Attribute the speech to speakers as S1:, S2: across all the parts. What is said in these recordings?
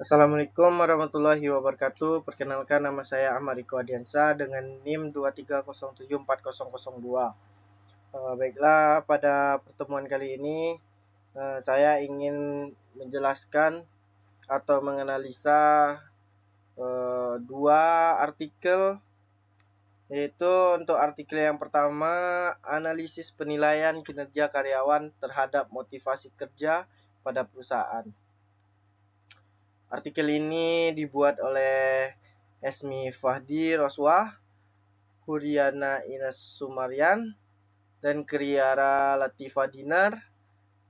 S1: Assalamualaikum warahmatullahi wabarakatuh. Perkenalkan, nama saya Ahmad Riko Adiansa dengan NIM 230740002. Baiklah, pada pertemuan kali ini saya ingin menjelaskan atau menganalisa dua artikel, yaitu untuk artikel yang pertama, analisis penilaian kinerja karyawan terhadap motivasi kerja pada perusahaan. Artikel ini dibuat oleh Esmi Fahdi Roswah, Huriana Ines Sumarian, dan Kriara Latifah Dinar,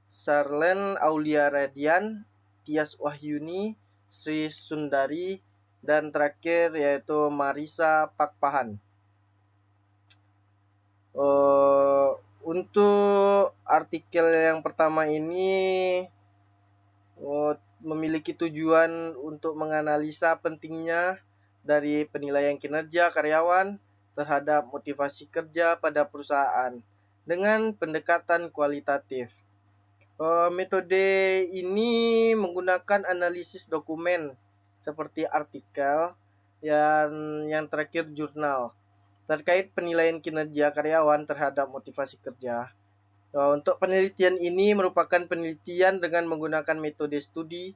S1: Sarlen Aulia Radian, Tias Wahyuni, Sri Sundari, dan terakhir yaitu Marisa Pakpahan. Untuk artikel yang pertama ini memiliki tujuan untuk menganalisa pentingnya dari penilaian kinerja karyawan terhadap motivasi kerja pada perusahaan dengan pendekatan kualitatif. Metode ini menggunakan analisis dokumen seperti artikel yang terakhir jurnal terkait penilaian kinerja karyawan terhadap motivasi kerja. Untuk penelitian ini merupakan penelitian dengan menggunakan metode studi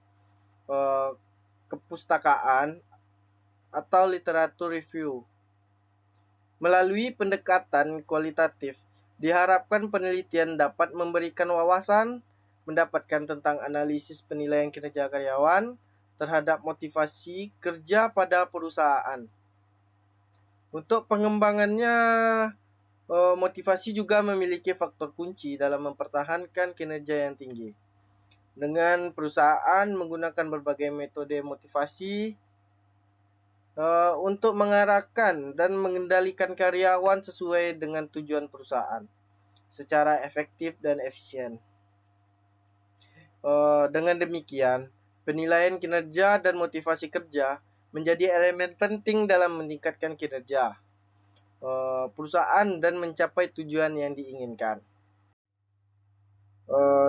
S1: kepustakaan atau literatur review. Melalui pendekatan kualitatif, diharapkan penelitian dapat memberikan wawasan, mendapatkan tentang analisis penilaian kinerja karyawan terhadap motivasi kerja pada perusahaan. Untuk pengembangannya, motivasi juga memiliki faktor kunci dalam mempertahankan kinerja yang tinggi. Dengan perusahaan menggunakan berbagai metode motivasi untuk mengarahkan dan mengendalikan karyawan sesuai dengan tujuan perusahaan secara efektif dan efisien. Dengan demikian, penilaian kinerja dan motivasi kerja menjadi elemen penting dalam meningkatkan kinerja perusahaan dan mencapai tujuan yang diinginkan.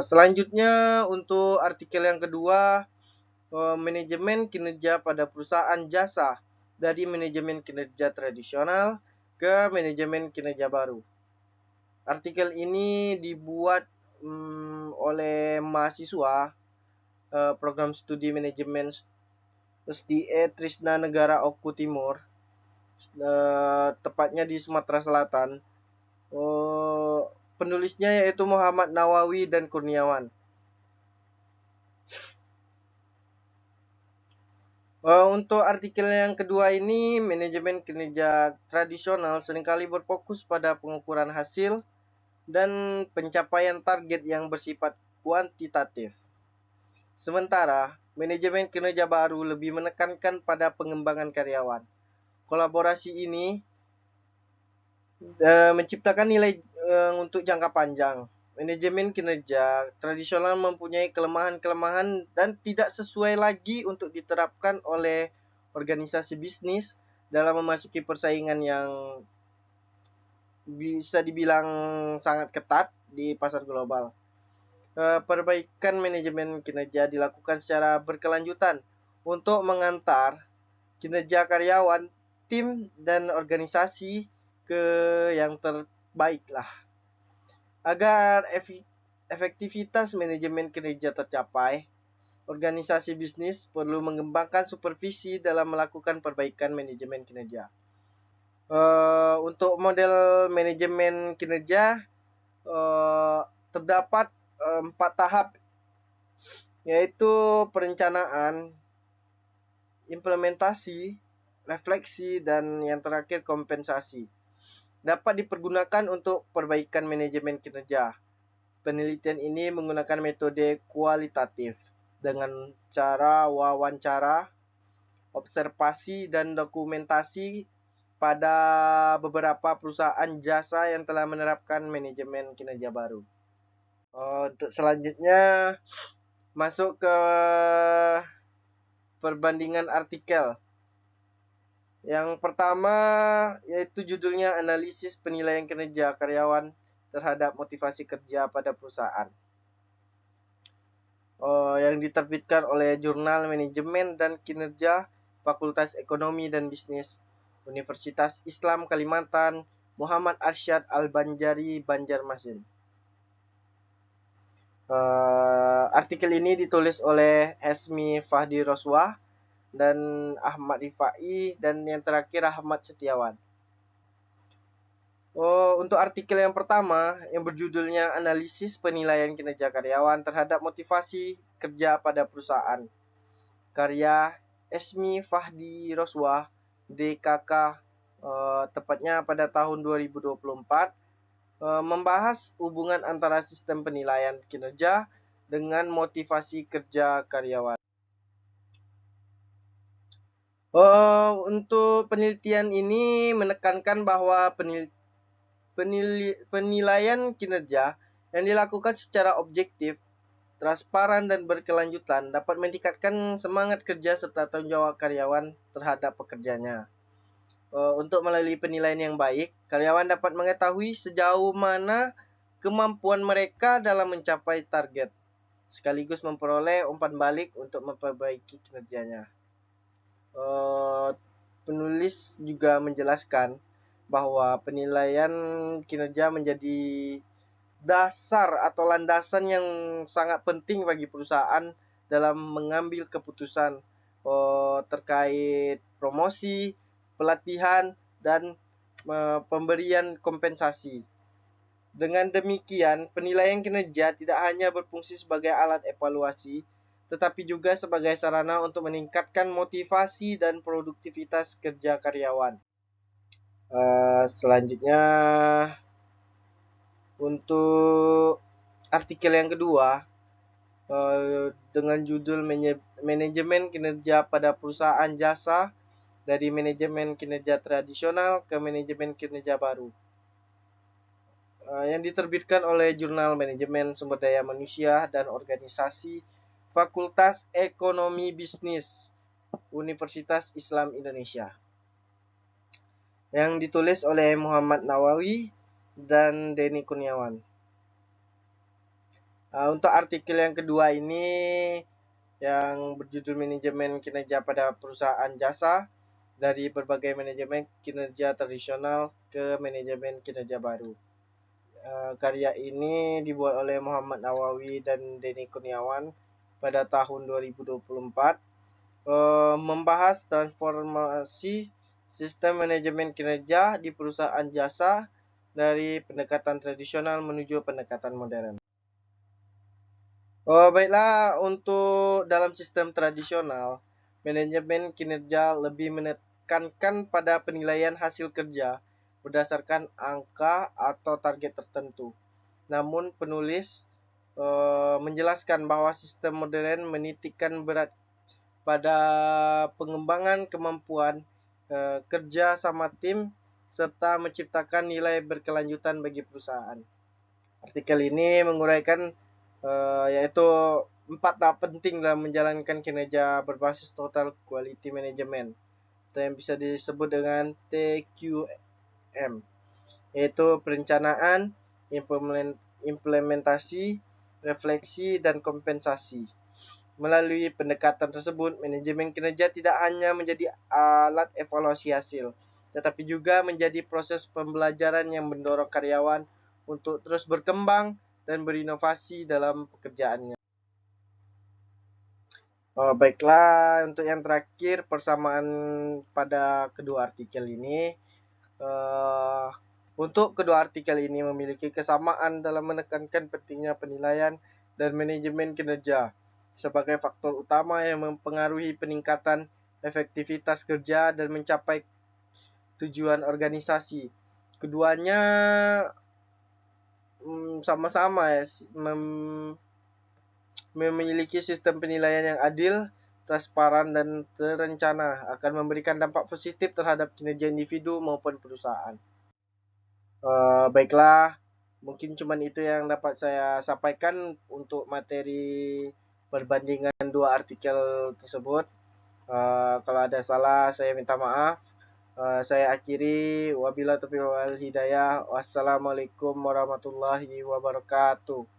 S1: Selanjutnya, untuk artikel yang kedua, manajemen kinerja pada perusahaan jasa dari manajemen kinerja tradisional ke manajemen kinerja baru. Artikel ini dibuat oleh mahasiswa program studi manajemen SDE Trisna Negara Oku Timur, tepatnya di Sumatera Selatan. Penulisnya yaitu Muhammad Nawawi dan Kurniawan. Untuk artikel yang kedua ini, manajemen kinerja tradisional seringkali berfokus pada pengukuran hasil dan pencapaian target yang bersifat kuantitatif. Sementara, manajemen kinerja baru lebih menekankan pada pengembangan karyawan. Kolaborasi ini menciptakan nilai untuk jangka panjang. Manajemen kinerja tradisional mempunyai kelemahan-kelemahan dan tidak sesuai lagi untuk diterapkan oleh organisasi bisnis dalam memasuki persaingan yang bisa dibilang sangat ketat di pasar global. Perbaikan manajemen kinerja dilakukan secara berkelanjutan untuk mengantar kinerja karyawan, tim, dan organisasi ke yang terbaik lah. Agar efektivitas manajemen kinerja tercapai, organisasi bisnis perlu mengembangkan supervisi dalam melakukan perbaikan manajemen kinerja. Untuk model manajemen kinerja terdapat 4 tahap, yaitu perencanaan, implementasi, refleksi, dan yang terakhir kompensasi. Dapat dipergunakan untuk perbaikan manajemen kinerja. Penelitian ini menggunakan metode kualitatif dengan cara wawancara, observasi, dan dokumentasi pada beberapa perusahaan jasa yang telah menerapkan manajemen kinerja baru. Untuk selanjutnya, masuk ke perbandingan artikel. Yang pertama yaitu judulnya analisis penilaian kinerja karyawan terhadap motivasi kerja pada perusahaan. yang diterbitkan oleh Jurnal Manajemen dan Kinerja Fakultas Ekonomi dan Bisnis Universitas Islam Kalimantan Muhammad Arsyad Al-Banjari Banjarmasin. Artikel ini ditulis oleh Esmi Fahdi Roswah dan Ahmad Rifai dan yang terakhir Ahmad Setiawan. Untuk artikel yang pertama yang berjudulnya Analisis Penilaian Kinerja Karyawan Terhadap Motivasi Kerja pada Perusahaan. Karya Esmi Fahdi Roswah DKK tepatnya pada tahun 2024 membahas hubungan antara sistem penilaian kinerja dengan motivasi kerja karyawan. Untuk penelitian ini menekankan bahwa penilaian kinerja yang dilakukan secara objektif, transparan, dan berkelanjutan dapat meningkatkan semangat kerja serta tanggung jawab karyawan terhadap pekerjaannya. Untuk melalui penilaian yang baik, karyawan dapat mengetahui sejauh mana kemampuan mereka dalam mencapai target, sekaligus memperoleh umpan balik untuk memperbaiki kinerjanya. Penulis juga menjelaskan bahwa penilaian kinerja menjadi dasar atau landasan yang sangat penting bagi perusahaan dalam mengambil keputusan terkait promosi, pelatihan, dan pemberian kompensasi. Dengan demikian, penilaian kinerja tidak hanya berfungsi sebagai alat evaluasi, tetapi juga sebagai sarana untuk meningkatkan motivasi dan produktivitas kerja karyawan. Selanjutnya, untuk artikel yang kedua, dengan judul Manajemen Kinerja pada Perusahaan Jasa dari Manajemen Kinerja Tradisional ke Manajemen Kinerja Baru, yang diterbitkan oleh Jurnal Manajemen Sumber Daya Manusia dan Organisasi Fakultas Ekonomi Bisnis Universitas Islam Indonesia, yang ditulis oleh Muhammad Nawawi dan Denny Kurniawan. Untuk artikel yang kedua ini yang berjudul Manajemen Kinerja pada Perusahaan Jasa dari berbagai manajemen kinerja tradisional ke manajemen kinerja baru. Karya ini dibuat oleh Muhammad Nawawi dan Denny Kurniawan pada tahun 2024, membahas transformasi sistem manajemen kinerja di perusahaan jasa dari pendekatan tradisional menuju pendekatan modern. Baiklah, untuk dalam sistem tradisional, manajemen kinerja lebih menekankan pada penilaian hasil kerja berdasarkan angka atau target tertentu. Namun penulis menjelaskan bahwa sistem modern menitikkan berat pada pengembangan kemampuan kerja sama tim serta menciptakan nilai berkelanjutan bagi perusahaan. Artikel ini menguraikan yaitu 4 tahap penting dalam menjalankan kinerja berbasis Total Quality Management atau yang bisa disebut dengan TQM, yaitu perencanaan, implementasi, refleksi, dan kompensasi. Melalui pendekatan tersebut, manajemen kinerja tidak hanya menjadi alat evaluasi hasil, tetapi juga menjadi proses pembelajaran yang mendorong karyawan untuk terus berkembang dan berinovasi dalam pekerjaannya. Baiklah, untuk yang terakhir persamaan pada kedua artikel ini. Untuk kedua artikel ini memiliki kesamaan dalam menekankan pentingnya penilaian dan manajemen kinerja sebagai faktor utama yang mempengaruhi peningkatan efektivitas kerja dan mencapai tujuan organisasi. Keduanya sama-sama ya, memiliki sistem penilaian yang adil, transparan, dan terencana akan memberikan dampak positif terhadap kinerja individu maupun perusahaan. Baiklah, mungkin cuma itu yang dapat saya sampaikan untuk materi perbandingan dua artikel tersebut. Kalau ada salah saya minta maaf. Saya akhiri, wabillahi taufiq wal hidayah. Wassalamualaikum warahmatullahi wabarakatuh.